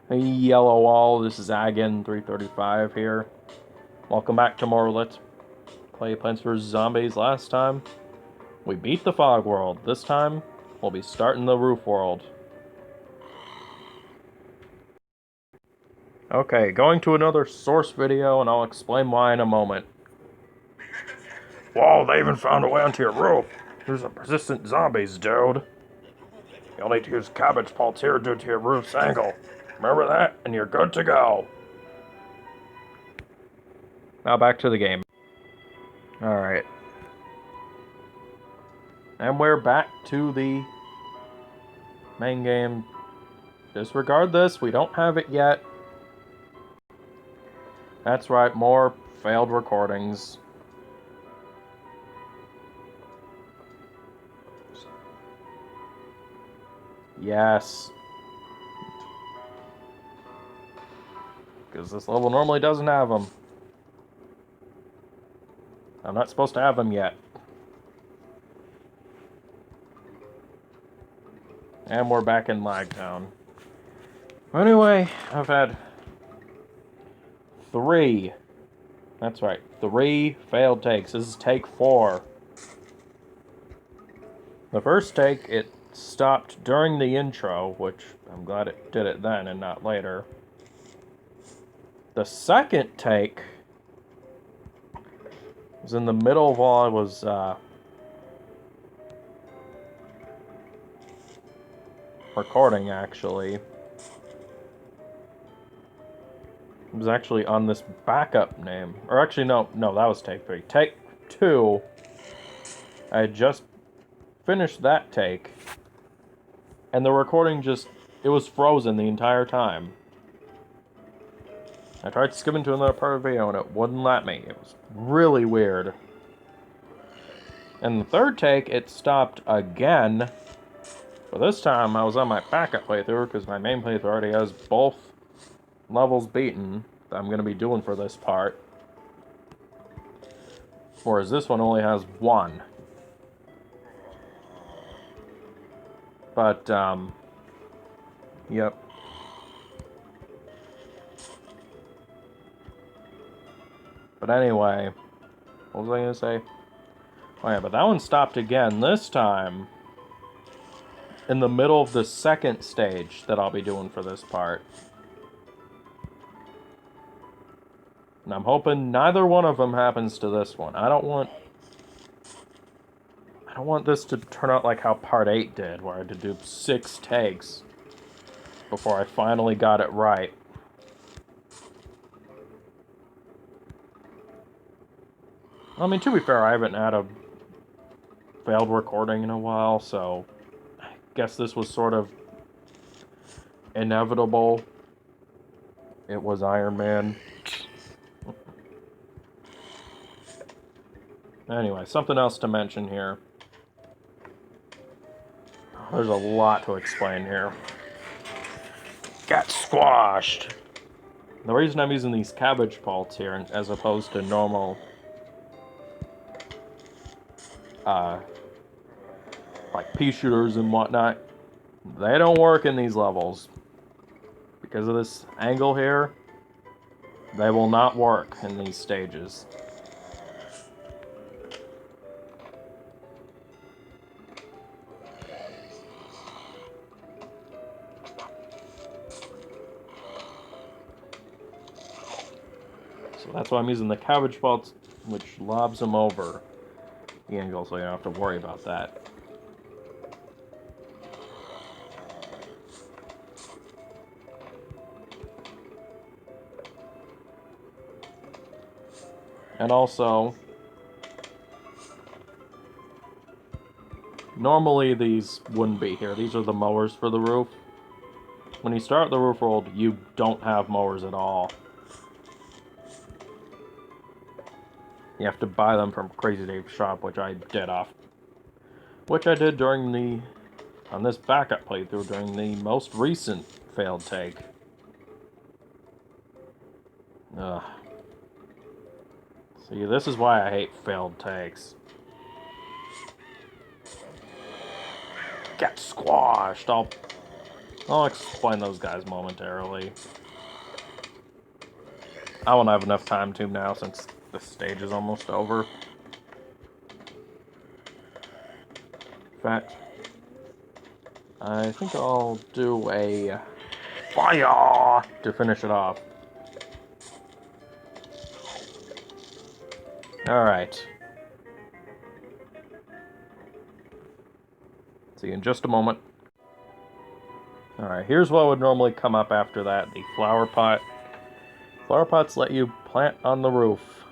Hey, Yellow Wall, this is Agan335 here. Welcome back to more Let's Play Plants vs. Zombies. Last time, we beat the Fog World. This time, we'll be starting the Roof World. Okay, going to another source video, and I'll explain why in a moment. Whoa, they even found a way onto your roof. There's a persistent zombies, dude. You'll need to use cabbage pulse here due to your roof's angle. Remember that, and you're good to go. Now back to the game. Alright. And we're back to the main game. Disregard this, we don't have it yet. That's right, more failed recordings. Yes. Because this level normally doesn't have them. I'm not supposed to have them yet. And we're back in Lagtown. Anyway, I've had 3. That's right, 3 failed takes. This is take 4. The first take, it stopped during the intro, which I'm glad it did it then and not later. The second take was in the middle while I was recording, actually. It was actually on this backup name. Or actually, no, that was take 3. Take 2, I had just finished that take, and the recording it was frozen the entire time. I tried skipping to another part of the video and it wouldn't let me. It was really weird. And the third take, it stopped again. But this time I was on my backup playthrough because my main playthrough already has both levels beaten that I'm going to be doing for this part. Whereas this one only has 1. But, yep. But anyway, what was I going to say? Oh yeah, but that one stopped again, this time in the middle of the second stage that I'll be doing for this part. And I'm hoping neither one of them happens to this one. I don't want this to turn out like how part 8 did, where I had to do 6 takes before I finally got it right. I mean, to be fair, I haven't had a failed recording in a while, so I guess this was sort of inevitable. It was Iron Man. Anyway, something else to mention here. There's a lot to explain here. Got squashed! The reason I'm using these cabbage pults here as opposed to normal like pea shooters and whatnot, they don't work in these levels. Because of this angle here, they will not work in these stages. So that's why I'm using the cabbage pults, which lobs them over the angle, so you don't have to worry about that. And also, normally these wouldn't be here. These are the mowers for the roof. When you start the roof world, you don't have mowers at all. You have to buy them from Crazy Dave's shop, which I did on this backup playthrough during the most recent failed take. Ugh. See, this is why I hate failed takes. Get squashed! I'll explain those guys momentarily. I won't have enough time to now since the stage is almost over. In fact, I think I'll do a fire to finish it off. Alright. See you in just a moment. Alright, here's what would normally come up after that. The flower pot. Flower pots let you plant on the roof.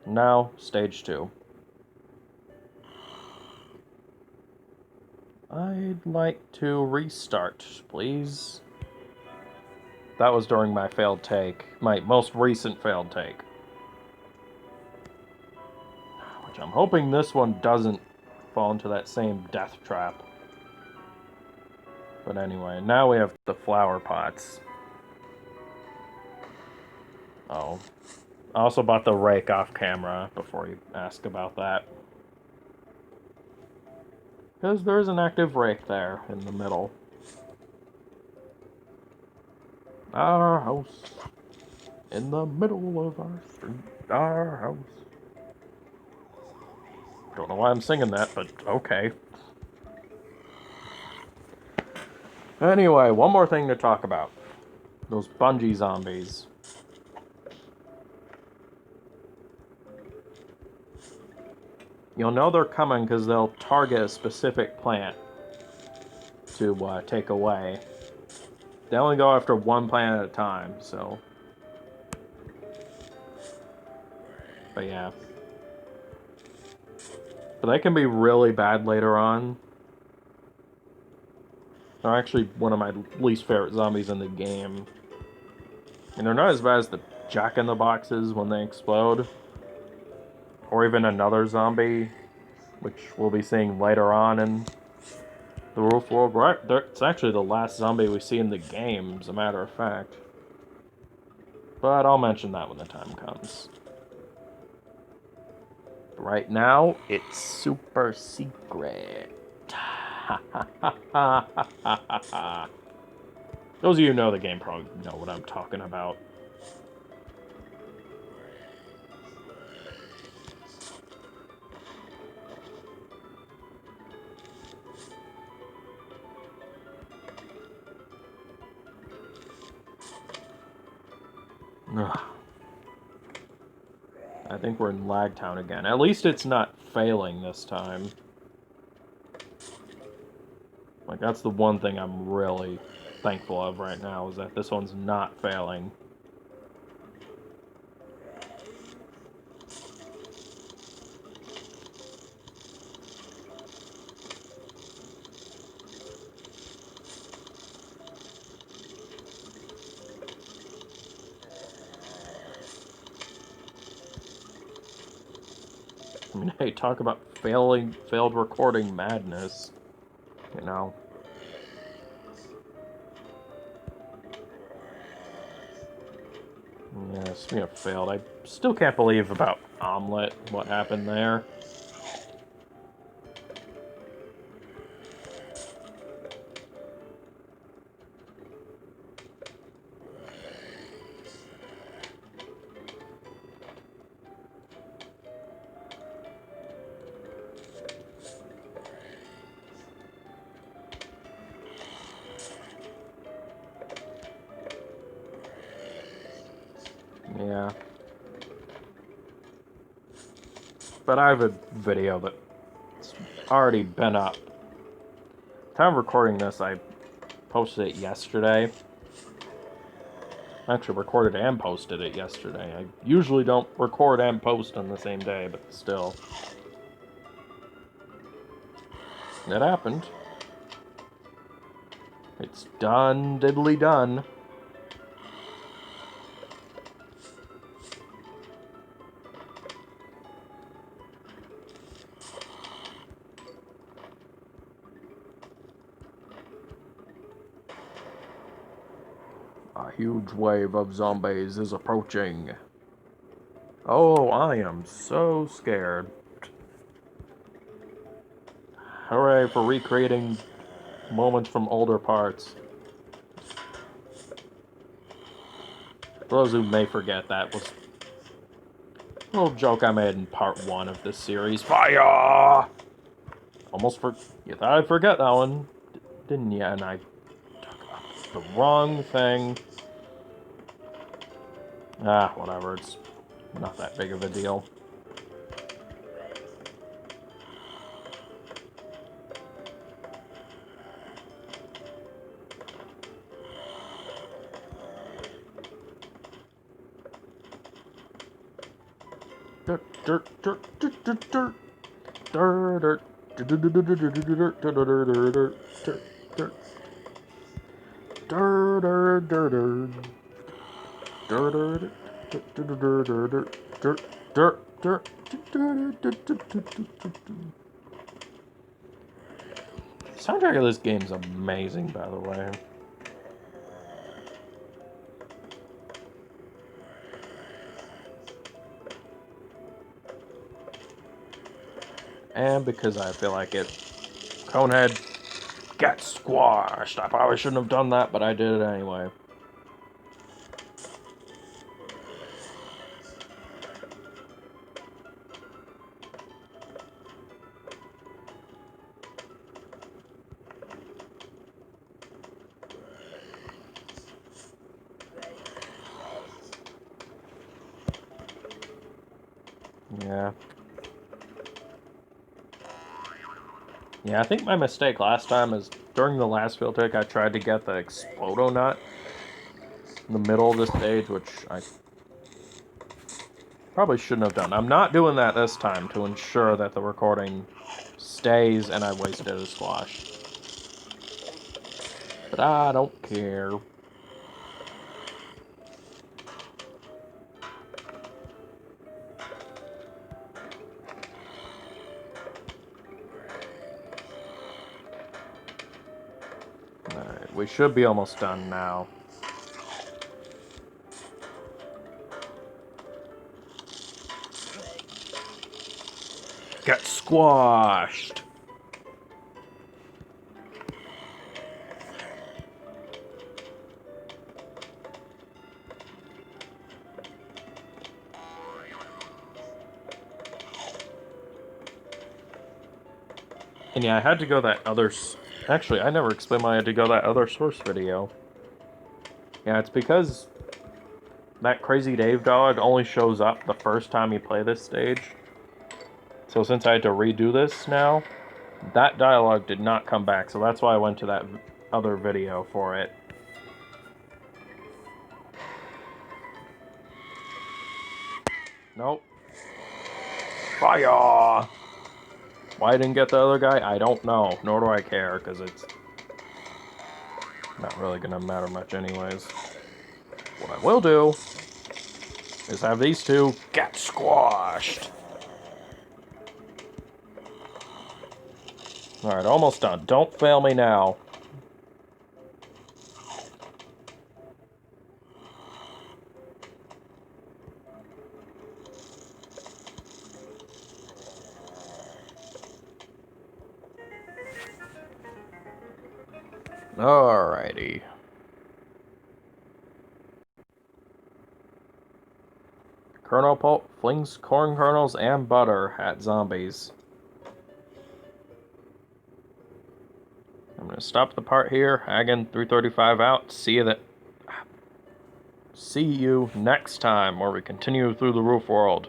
Now, stage 2. I'd like to restart, please. That was during my failed take. My most recent failed take. Which I'm hoping this one doesn't fall into that same death trap. But anyway, now we have the flower pots. Oh. I also bought the rake off camera before you ask about that. Because there's an active rake there in the middle. Our house. In the middle of our street. Our house. Don't know why I'm singing that, but okay. Anyway, one more thing to talk about. Those Bungie zombies. You'll know they're coming because they'll target a specific plant to take away. They only go after one plant at a time, so... But yeah. But they can be really bad later on. They're actually one of my least favorite zombies in the game. And they're not as bad as the Jack-in-the-Boxes when they explode. Or even another zombie, which we'll be seeing later on in the Roof World. Right, it's actually the last zombie we see in the game, as a matter of fact. But I'll mention that when the time comes. Right now, it's super secret. Those of you who know the game probably know what I'm talking about. Ugh. I think we're in Lagtown again. At least it's not failing this time. Like, that's the one thing I'm really thankful of right now, is that this one's not failing. I mean, hey, talk about failed recording madness, you know. Yeah, speaking of failed, I still can't believe about Omelette, what happened there. Yeah. But I have a video that's already been up. Time of recording this, I posted it yesterday. I actually recorded and posted it yesterday. I usually don't record and post on the same day, but still. It happened. It's done, diddly done. A huge wave of zombies is approaching. Oh, I am so scared. Hooray for recreating Moments from older parts. For those who may forget, that was a little joke I made in part 1 of this series. Fire! You thought I'd forget that one, didn't you? And I took up the wrong thing. Ah, whatever. It's not that big of a deal. Dirt, dirt, dirt, dirt, dirt, dirt. Dirt, dirt, dirt, dirt, dirt, dirt, dirt, dirt, soundtrack of this game is amazing, by the way. And because I feel like it, Conehead gets squashed. I probably shouldn't have done that, but I did it anyway. Yeah. Yeah, I think my mistake last time is during the last field trick, I tried to get the Explodo Nut in the middle of the stage, which I probably shouldn't have done. I'm not doing that this time to ensure that the recording stays and I wasted a squash. But I don't care. Alright, we should be almost done now. Get squashed! And yeah, I had to go that other... Actually, I never explained why I had to go that other source video. Yeah, it's because that Crazy Dave dog only shows up the first time you play this stage. So since I had to redo this now, that dialogue did not come back, so that's why I went to that other video for it. Nope. Fire! Why I didn't get the other guy, I don't know. Nor do I care, because it's not really gonna matter much anyways. What I will do is have these two get squashed. Alright, almost done. Don't fail me now. Alrighty. Colonel Pulp flings corn kernels and butter at zombies. I'm gonna stop the part here. Hagen 335 out. See you next time where we continue through the roof world.